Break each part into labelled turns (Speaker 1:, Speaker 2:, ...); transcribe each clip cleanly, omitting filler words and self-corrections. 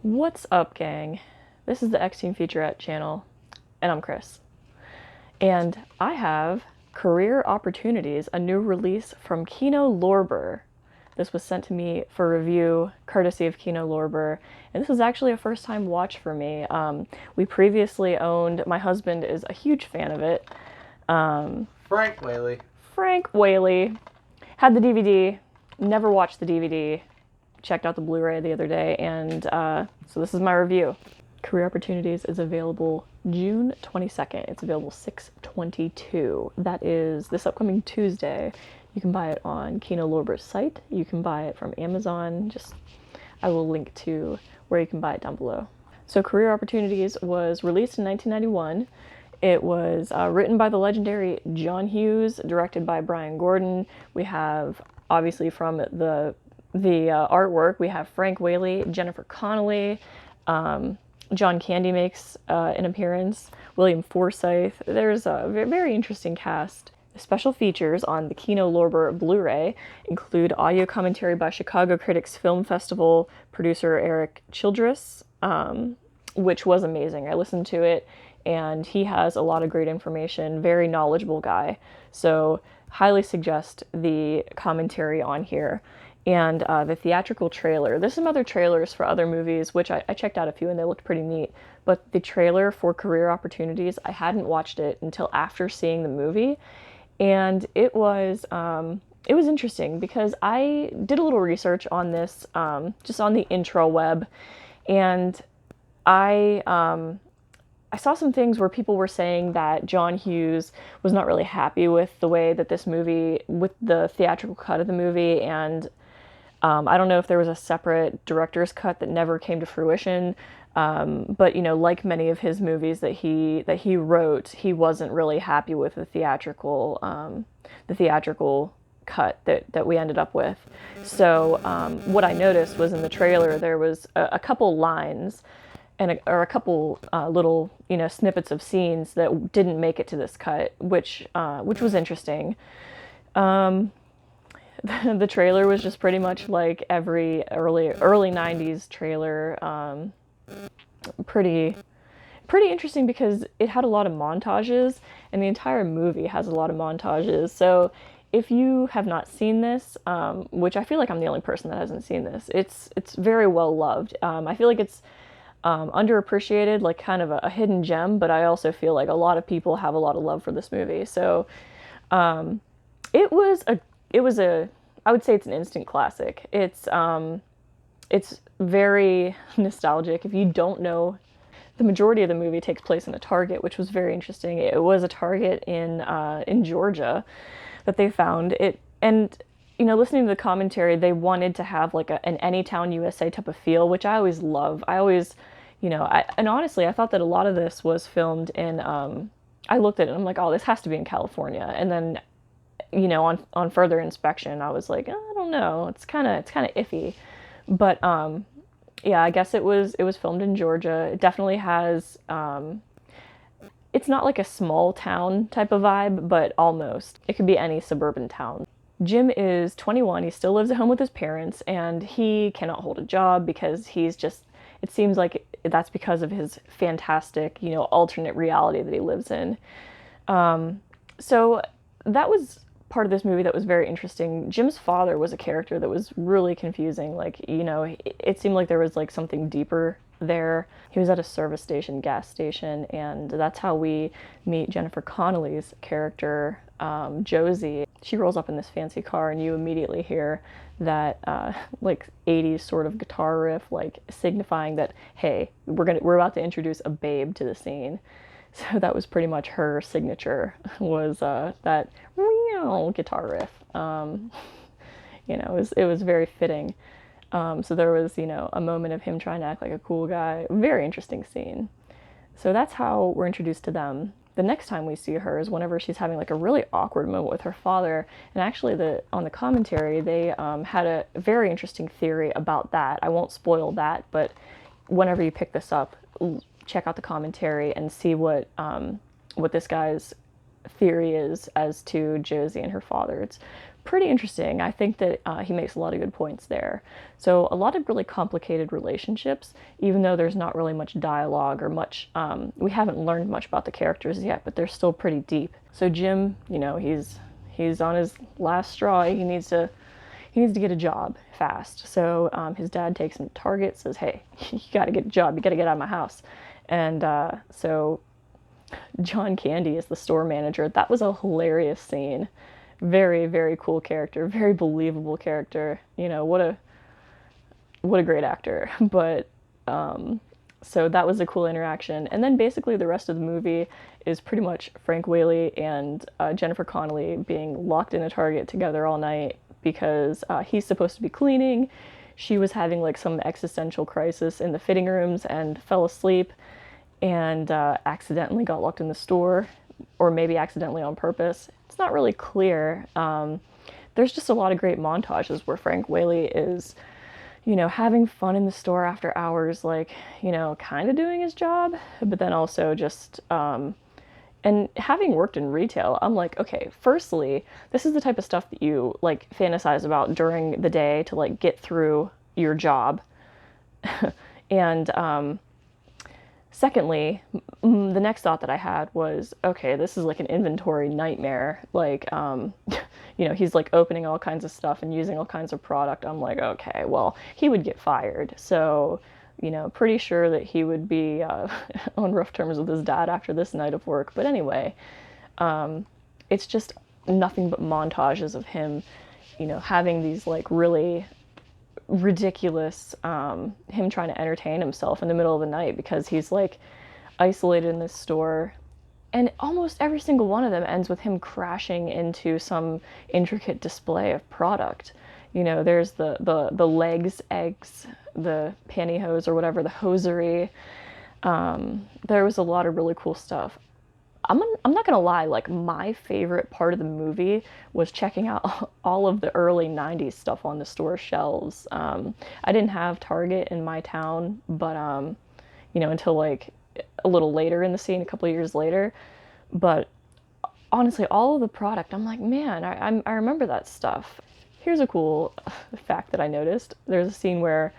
Speaker 1: What's up, gang? This is the X Team Featurette channel, and I'm Chris. And I have Career Opportunities, a new release from Kino Lorber. This was sent to me for review, courtesy of Kino Lorber, and this was actually a first-time watch for me. We previously owned, my husband is a huge fan of it.
Speaker 2: Frank Whaley.
Speaker 1: Frank Whaley had the DVD, never watched the DVD, checked out the Blu-ray the other day, and so this is my review. Career Opportunities is available June 22nd. It's available 6/22. That is this upcoming Tuesday. You can buy it on Kino Lorber's site. You can buy it from Amazon. I will link to where you can buy it down below. So Career Opportunities was released in 1991. It was written by the legendary John Hughes, directed by Brian Gordon. We have, obviously from the artwork, we have Frank Whaley, Jennifer Connelly, John Candy makes an appearance, William Forsythe. There's a very interesting cast. The special features on the Kino Lorber Blu-ray include audio commentary by Chicago Critics Film Festival producer Eric Childress, which was amazing. I listened to it, and he has a lot of great information, very knowledgeable guy. So highly suggest the commentary on here. And the theatrical trailer. There's some other trailers for other movies, which I checked out a few and they looked pretty neat. But the trailer for Career Opportunities, I hadn't watched it until after seeing the movie. And it was interesting because I did a little research on this, just on the intro web. And I saw some things where people were saying that John Hughes was not really happy with the way that this movie, with the theatrical cut of the movie, and I don't know if there was a separate director's cut that never came to fruition, but you know, like many of his movies that he wrote, he wasn't really happy with the theatrical cut that we ended up with. So what I noticed was in the trailer there was a couple lines or a couple little snippets of scenes that didn't make it to this cut, which was interesting. The trailer was just pretty much like every early 90s trailer. Pretty interesting because it had a lot of montages, and the entire movie has a lot of montages. So if you have not seen this, which I feel like I'm the only person that hasn't seen this, it's very well loved. I feel like it's underappreciated, like kind of a hidden gem, but I also feel like a lot of people have a lot of love for this movie. So it was a I would say it's an instant classic. It's very nostalgic. If you don't know, the majority of the movie takes place in a Target, which was very interesting. It was a Target in Georgia that they found it. And listening to the commentary, they wanted to have like an Anytown, USA type of feel, which I always love. I always, and honestly, I thought that a lot of this was filmed in. I looked at it and I'm like, oh, this has to be in California. And then on further inspection, I was like, I don't know, it's kind of iffy. But yeah, I guess it was filmed in Georgia. It definitely has. It's not like a small town type of vibe, but almost. It could be any suburban town. Jim is 21. He still lives at home with his parents, and he cannot hold a job because he's just. It seems like that's because of his fantastic, alternate reality that he lives in. So that was part of this movie that was very interesting. Jim's father was a character that was really confusing. Like, it seemed like there was like something deeper there. He was at a service station, gas station, and that's how we meet Jennifer Connelly's character, Josie. She rolls up in this fancy car, and you immediately hear that like 80s sort of guitar riff, like signifying that, hey, we're about to introduce a babe to the scene. So that was pretty much her signature, was that guitar riff. It was very fitting. So there was, a moment of him trying to act like a cool guy. Very interesting scene. So that's how we're introduced to them. The next time we see her is whenever she's having like a really awkward moment with her father. And actually, on the commentary, they had a very interesting theory about that. I won't spoil that, but whenever you pick this up, check out the commentary and see what this guy's theory is as to Josie and her father. It's pretty interesting. I think that he makes a lot of good points there. So a lot of really complicated relationships, even though there's not really much dialogue or much, we haven't learned much about the characters yet, but they're still pretty deep. So Jim, you know, he's on his last straw. He needs to get a job fast. So his dad takes him to Target, says, "Hey, you got to get a job. You got to get out of my house." And so John Candy is the store manager. That was a hilarious scene. Very, very cool character. Very believable character. You know, what a great actor. But so that was a cool interaction. And then basically the rest of the movie is pretty much Frank Whaley and Jennifer Connelly being locked in a Target together all night because he's supposed to be cleaning. She was having like some existential crisis in the fitting rooms and fell asleep and accidentally got locked in the store, or maybe accidentally on purpose. It's not really clear. There's just a lot of great montages where Frank Whaley is, you know, having fun in the store after hours, like, you know, kind of doing his job, but then also just, and having worked in retail, I'm like, okay, firstly, this is the type of stuff that you like fantasize about during the day to like get through your job. And secondly, the next thought that I had was, okay, this is like an inventory nightmare. Like, you know, he's like opening all kinds of stuff and using all kinds of product. I'm like, okay, well, he would get fired. So, you know, pretty sure that he would be on rough terms with his dad after this night of work. But anyway, it's just nothing but montages of him, you know, having these like really ridiculous, him trying to entertain himself in the middle of the night because he's like isolated in this store, and almost every single one of them ends with him crashing into some intricate display of product. You know, there's the legs, eggs, the pantyhose or whatever, the hosiery. There was a lot of really cool stuff. I'm not gonna lie, like my favorite part of the movie was checking out all of the early 90s stuff on the store shelves. I didn't have Target in my town, but you know, until like a little later in the scene, a couple of years later. But honestly, all of the product, I'm like, man, I remember that stuff. Here's a cool fact that I noticed. There's a scene where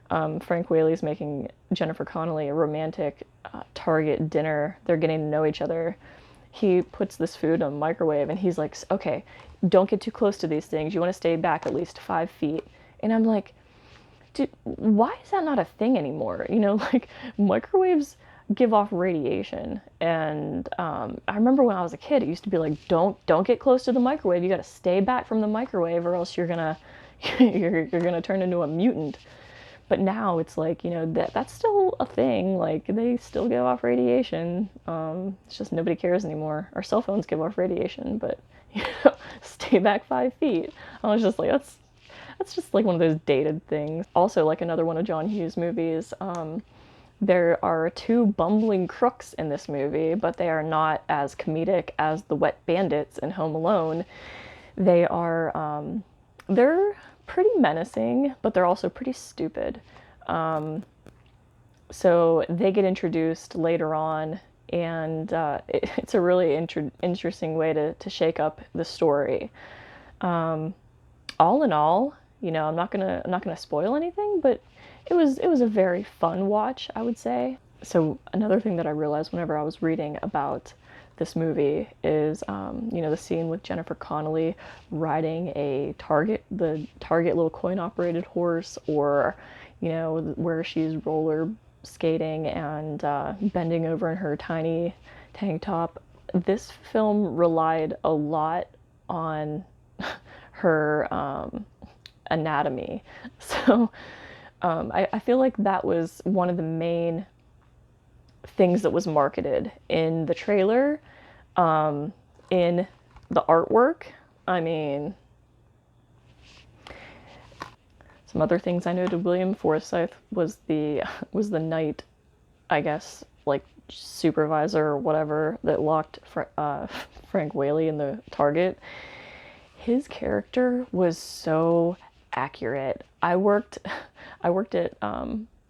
Speaker 1: Frank Whaley's making Jennifer Connelly a romantic Target dinner. They're getting to know each other. He puts this food in a microwave and he's like, okay, don't get too close to these things. You want to stay back at least 5 feet. And I'm like, dude, why is that not a thing anymore? You know, like microwaves give off radiation. And I remember when I was a kid, it used to be like, don't get close to the microwave. You got to stay back from the microwave or else you're gonna you're gonna turn into a mutant. But now it's like, you know, that's still a thing. Like, they still give off radiation. It's just nobody cares anymore. Our cell phones give off radiation, but, you know, stay back 5 feet. I was just like, that's just like one of those dated things. Also, like another one of John Hughes' movies, there are 2 bumbling crooks in this movie, but they are not as comedic as the wet bandits in Home Alone. They are, they're pretty menacing, but they're also pretty stupid. So they get introduced later on, and it's a really interesting way to shake up the story. All in all, you know, I'm not gonna spoil anything, but it was a very fun watch, I would say. So another thing that I realized whenever I was reading about this movie is, you know, the scene with Jennifer Connelly riding the Target little coin-operated horse, or, you know, where she's roller skating and bending over in her tiny tank top. This film relied a lot on her anatomy. So I feel like that was one of the main things that was marketed in the trailer, in the artwork. I mean, some other things I noted. William Forsythe was the night, I guess, like supervisor or whatever that locked Frank Whaley in the Target. His character was so accurate. I worked at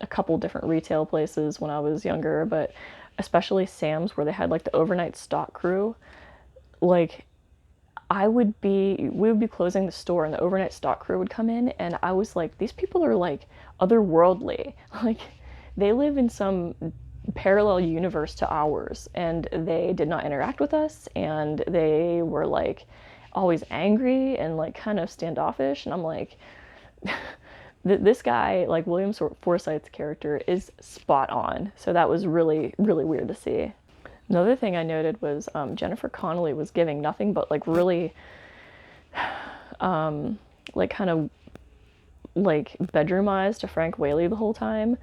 Speaker 1: a couple different retail places when I was younger, but especially Sam's, where they had like the overnight stock crew. Like, we would be closing the store and the overnight stock crew would come in, and I was like, these people are like otherworldly. Like they live in some parallel universe to ours, and they did not interact with us, and they were like always angry and like kind of standoffish, and I'm like, this guy, like William Forsythe's character, is spot on. So that was really, really weird to see. Another thing I noted was Jennifer Connelly was giving nothing but like really like kind of like bedroom eyes to Frank Whaley the whole time.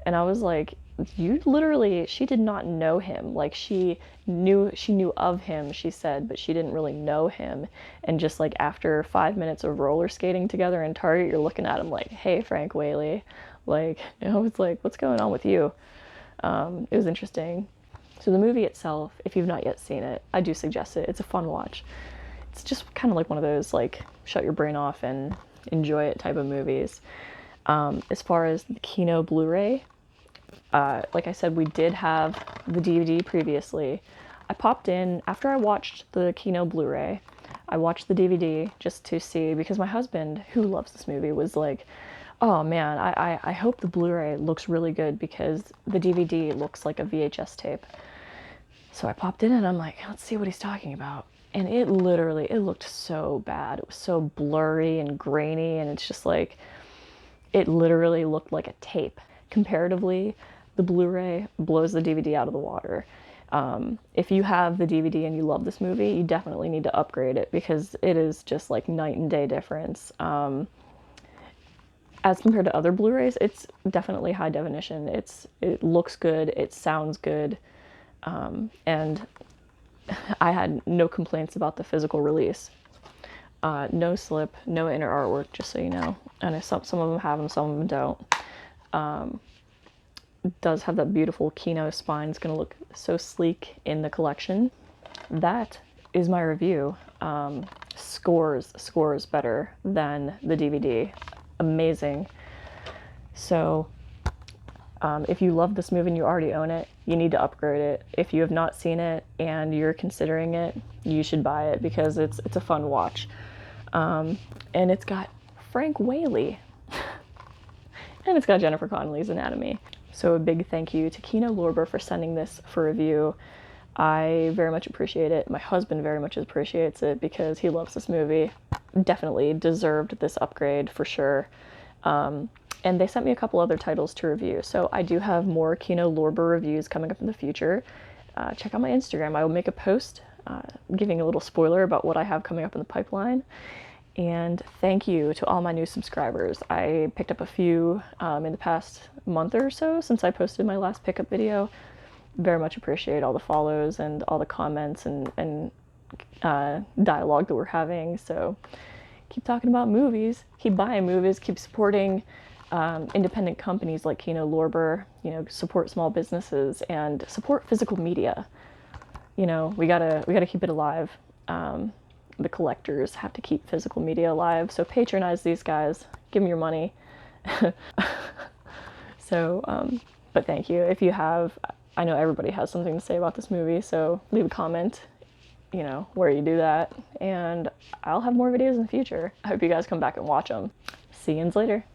Speaker 1: And I was like, you literally, she did not know him. Like she knew of him, she said, but she didn't really know him. And just like after 5 minutes of roller skating together in Target, you're looking at him like, hey, Frank Whaley. Like, you know, it's like, what's going on with you? It was interesting. So the movie itself, if you've not yet seen it, I do suggest it. It's a fun watch. It's just kind of like one of those like shut your brain off and enjoy it type of movies. As far as the Kino Blu-ray, like I said, we did have the DVD previously. I popped in after I watched the Kino Blu-ray. I watched the DVD just to see, because my husband, who loves this movie, was like, oh man, I hope the Blu-ray looks really good because the DVD looks like a VHS tape. So I popped in and I'm like, let's see what he's talking about. And it looked so bad. It was so blurry and grainy, and it's just like, it literally looked like a tape. Comparatively, the Blu-ray blows the DVD out of the water. If you have the DVD and you love this movie, you definitely need to upgrade it because it is just like night and day difference. As compared to other Blu-rays, it's definitely high definition. It looks good, it sounds good, and I had no complaints about the physical release. No slip, no inner artwork, just so you know. And some of them have them, some of them don't. It does have that beautiful Kino spine. It's going to look so sleek in the collection. That is my review. Scores better than the DVD. Amazing. So if you love this movie and you already own it, you need to upgrade it. If you have not seen it and you're considering it, you should buy it because it's a fun watch. And it's got Frank Whaley. And it's got Jennifer Connelly's Anatomy. So a big thank you to Kino Lorber for sending this for review. I very much appreciate it. My husband very much appreciates it because he loves this movie. Definitely deserved this upgrade for sure. And they sent me a couple other titles to review. So I do have more Kino Lorber reviews coming up in the future. Check out my Instagram. I will make a post giving a little spoiler about what I have coming up in the pipeline. And thank you to all my new subscribers. I picked up a few in the past month or so since I posted my last pickup video. Very much appreciate all the follows and all the comments and dialogue that we're having. So keep talking about movies, keep buying movies, keep supporting independent companies like Kino Lorber, you know, support small businesses and support physical media. You know, we gotta keep it alive. The collectors have to keep physical media alive, so patronize these guys, give them your money. So, but thank you. If you have, I know everybody has something to say about this movie, so leave a comment, you know, where you do that, and I'll have more videos in the future. I hope you guys come back and watch them. See you later.